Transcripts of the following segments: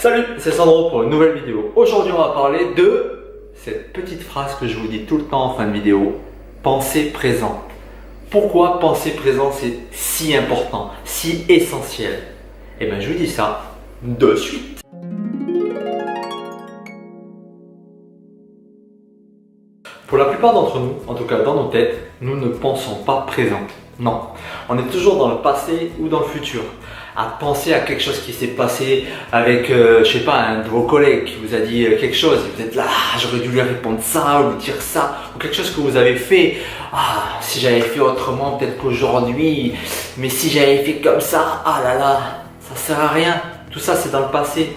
Salut, c'est Sandro pour une nouvelle vidéo. Aujourd'hui, on va parler de cette petite phrase que je vous dis tout le temps en fin de vidéo. Pensez présent. Pourquoi penser présent c'est si important, si essentiel? Eh bien, je vous dis ça de suite. Pour la plupart d'entre nous, en tout cas dans nos têtes, nous ne pensons pas présent. Non, on est toujours dans le passé ou dans le futur. À penser à quelque chose qui s'est passé avec, je sais pas, un de vos collègues qui vous a dit quelque chose et vous êtes là, j'aurais dû lui répondre ça ou lui dire ça, ou quelque chose que vous avez fait, si j'avais fait autrement peut-être qu'aujourd'hui, mais si j'avais fait comme ça, ah là là, ça sert à rien, tout ça c'est dans le passé.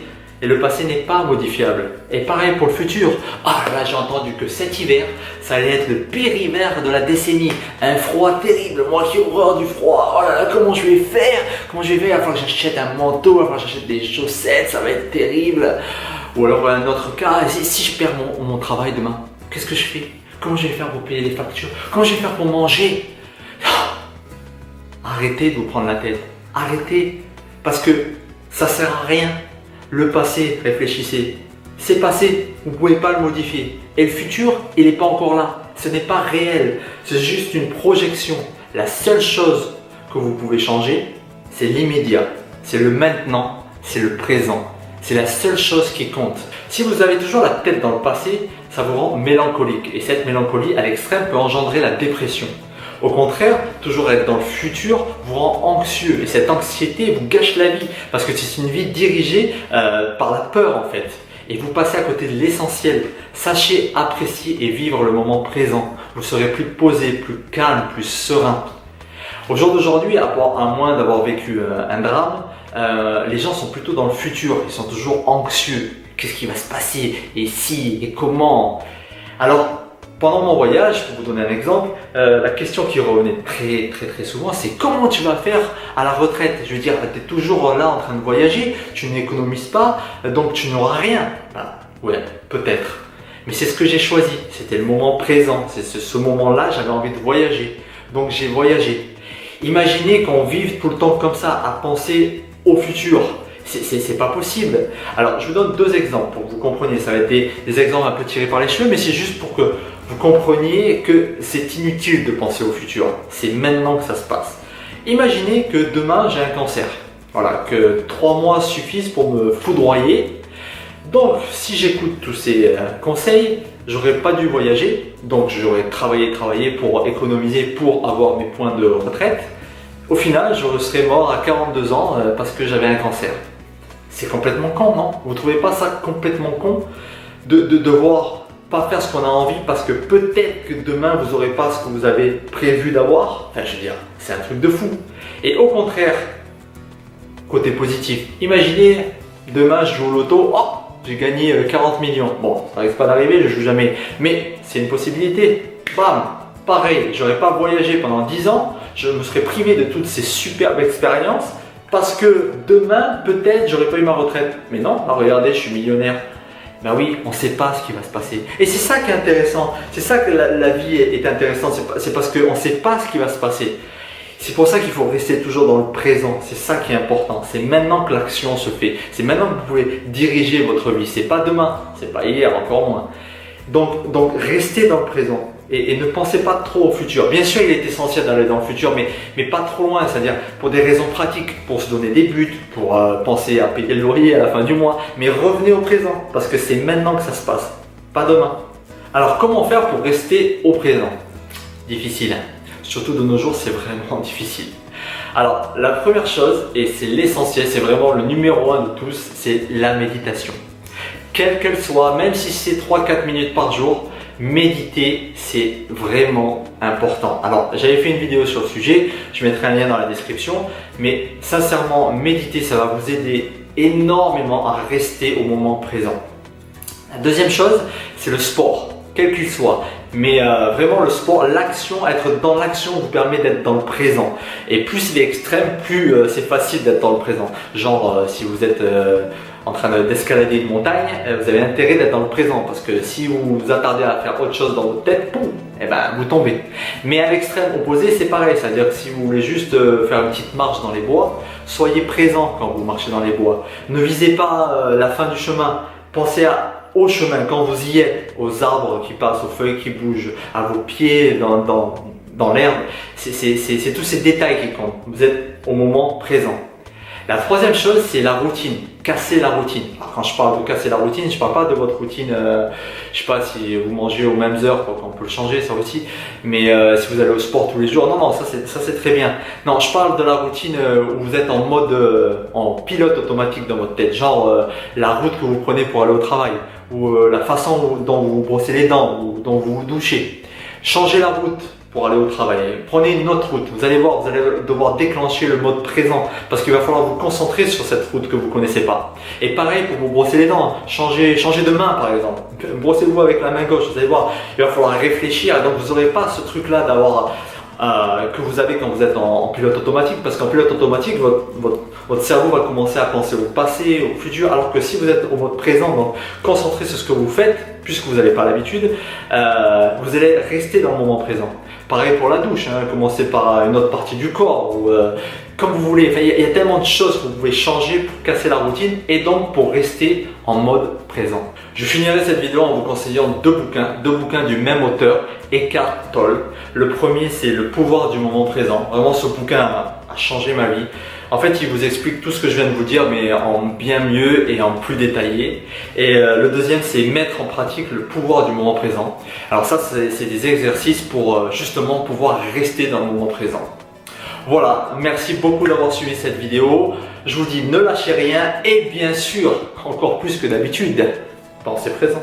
Et le passé n'est pas modifiable. Et pareil pour le futur. Ah là, j'ai entendu que cet hiver, ça allait être le pire hiver de la décennie. Un froid terrible. Moi, j'ai horreur du froid. Oh là là, comment je vais faire? Comment je vais faire? Il va falloir que j'achète un manteau, il va falloir que j'achète des chaussettes, ça va être terrible. Ou alors, un autre cas, si je perds mon travail demain, qu'est-ce que je fais? Comment je vais faire pour payer les factures? Comment je vais faire pour manger? Arrêtez de vous prendre la tête. Arrêtez. Parce que ça sert à rien. Le passé, réfléchissez, c'est passé, vous ne pouvez pas le modifier. Et le futur, il n'est pas encore là. Ce n'est pas réel, c'est juste une projection. La seule chose que vous pouvez changer, c'est l'immédiat, c'est le maintenant, c'est le présent. C'est la seule chose qui compte. Si vous avez toujours la tête dans le passé, ça vous rend mélancolique. Et cette mélancolie à l'extrême peut engendrer la dépression. Au contraire, toujours être dans le futur vous rend anxieux et cette anxiété vous gâche la vie parce que c'est une vie dirigée par la peur en fait. Et vous passez à côté de l'essentiel. Sachez apprécier et vivre le moment présent. Vous serez plus posé, plus calme, plus serein. Au jour d'aujourd'hui, à moins d'avoir vécu un drame, les gens sont plutôt dans le futur. Ils sont toujours anxieux. Qu'est-ce qui va se passer? Et si? Et comment? Alors, pendant mon voyage, pour vous donner un exemple, la question qui revenait très souvent, c'est comment tu vas faire à la retraite? Je veux dire, tu es toujours là en train de voyager, tu n'économises pas, donc tu n'auras rien. Ouais, peut-être. Mais c'est ce que j'ai choisi, c'était le moment présent, c'est ce moment-là, j'avais envie de voyager. Donc j'ai voyagé. Imaginez qu'on vive tout le temps comme ça, à penser au futur. C'est pas possible. Alors, je vous donne deux exemples pour que vous compreniez. Ça va être des exemples un peu tirés par les cheveux, mais c'est juste pour que vous compreniez que c'est inutile de penser au futur. C'est maintenant que ça se passe. Imaginez que demain, j'ai un cancer. Voilà, que 3 mois suffisent pour me foudroyer. Donc, si j'écoute tous ces conseils, j'aurais pas dû voyager. Donc, j'aurais travaillé pour économiser, pour avoir mes points de retraite. Au final, je serais mort à 42 ans parce que j'avais un cancer. C'est complètement con, non? Vous ne trouvez pas ça complètement con de devoir pas faire ce qu'on a envie parce que peut-être que demain vous n'aurez pas ce que vous avez prévu d'avoir? Enfin, je veux dire, c'est un truc de fou. Et au contraire, côté positif, imaginez demain je joue au loto, j'ai gagné 40 millions. Bon, ça risque pas d'arriver, je joue jamais, mais c'est une possibilité. Bam! Pareil, j'aurais pas voyagé pendant 10 ans, je me serais privé de toutes ces superbes expériences parce que demain, peut-être, j'aurais pas eu ma retraite. Mais non, regardez, je suis millionnaire. Ben oui, on ne sait pas ce qui va se passer. Et c'est ça qui est intéressant. C'est ça que la vie est intéressante. C'est parce qu'on ne sait pas ce qui va se passer. C'est pour ça qu'il faut rester toujours dans le présent. C'est ça qui est important. C'est maintenant que l'action se fait. C'est maintenant que vous pouvez diriger votre vie. C'est pas demain, c'est pas hier, encore moins. Donc restez dans le présent. Et ne pensez pas trop au futur. Bien sûr, il est essentiel d'aller dans le futur, mais pas trop loin, c'est-à-dire pour des raisons pratiques, pour se donner des buts, pour penser à payer le loyer à la fin du mois. Mais revenez au présent, parce que c'est maintenant que ça se passe, pas demain. Alors, comment faire pour rester au présent? Difficile, hein. Surtout de nos jours, c'est vraiment difficile. Alors, la première chose, et c'est l'essentiel, c'est vraiment le numéro 1 de tous, c'est la méditation. Quelle qu'elle soit, même si c'est 3-4 minutes par jour, méditer, c'est vraiment important. Alors, j'avais fait une vidéo sur le sujet, je mettrai un lien dans la description, mais sincèrement, méditer, ça va vous aider énormément à rester au moment présent. La deuxième chose, c'est le sport, quel qu'il soit. Mais vraiment le sport, l'action, être dans l'action vous permet d'être dans le présent. Et plus il est extrême, plus c'est facile d'être dans le présent. Genre si vous êtes en train d'escalader une montagne, vous avez intérêt d'être dans le présent parce que si vous vous attardez à faire autre chose dans votre tête, boum, et ben vous tombez. Mais à l'extrême opposé, c'est pareil, c'est-à-dire que si vous voulez juste faire une petite marche dans les bois, soyez présent quand vous marchez dans les bois. Ne visez pas la fin du chemin, pensez au chemin quand vous y êtes, aux arbres qui passent, aux feuilles qui bougent, à vos pieds dans l'herbe. C'est tous ces détails qui comptent. Vous êtes au moment présent. La troisième chose, c'est la routine. Casser la routine. Alors, quand je parle de casser la routine, je ne parle pas de votre routine, je sais pas si vous mangez aux mêmes heures, on peut le changer ça aussi, mais si vous allez au sport tous les jours, non, ça c'est très bien. Non, je parle de la routine où vous êtes en mode, en pilote automatique dans votre tête, genre la route que vous prenez pour aller au travail, ou la façon dont vous brossez les dents, ou dont vous vous douchez. Changez la route pour aller au travail. Prenez une autre route. Vous allez voir, vous allez devoir déclencher le mode présent parce qu'il va falloir vous concentrer sur cette route que vous ne connaissez pas. Et pareil pour vous brosser les dents. Changez de main par exemple. Brossez-vous avec la main gauche. Vous allez voir, il va falloir réfléchir. Donc vous n'aurez pas ce truc-là d'avoir que vous avez quand vous êtes en pilote automatique, parce qu'en pilote automatique, votre cerveau va commencer à penser au passé, au futur, alors que si vous êtes au mode présent, donc concentré sur ce que vous faites, puisque vous n'avez pas l'habitude, vous allez rester dans le moment présent. Pareil pour la douche, hein, commencez par une autre partie du corps, ou comme vous voulez. Enfin, il y a tellement de choses que vous pouvez changer pour casser la routine et donc pour rester en mode présent. Je finirai cette vidéo en vous conseillant deux bouquins du même auteur, Eckhart Tolle. Le premier, c'est Le pouvoir du moment présent. Vraiment, ce bouquin a changé ma vie. En fait, il vous explique tout ce que je viens de vous dire, mais en bien mieux et en plus détaillé. Et le deuxième, c'est Mettre en pratique le pouvoir du moment présent. Alors ça, c'est des exercices pour justement pouvoir rester dans le moment présent. Voilà, merci beaucoup d'avoir suivi cette vidéo. Je vous dis, ne lâchez rien et bien sûr, encore plus que d'habitude, pensez présent.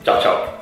Ciao, ciao.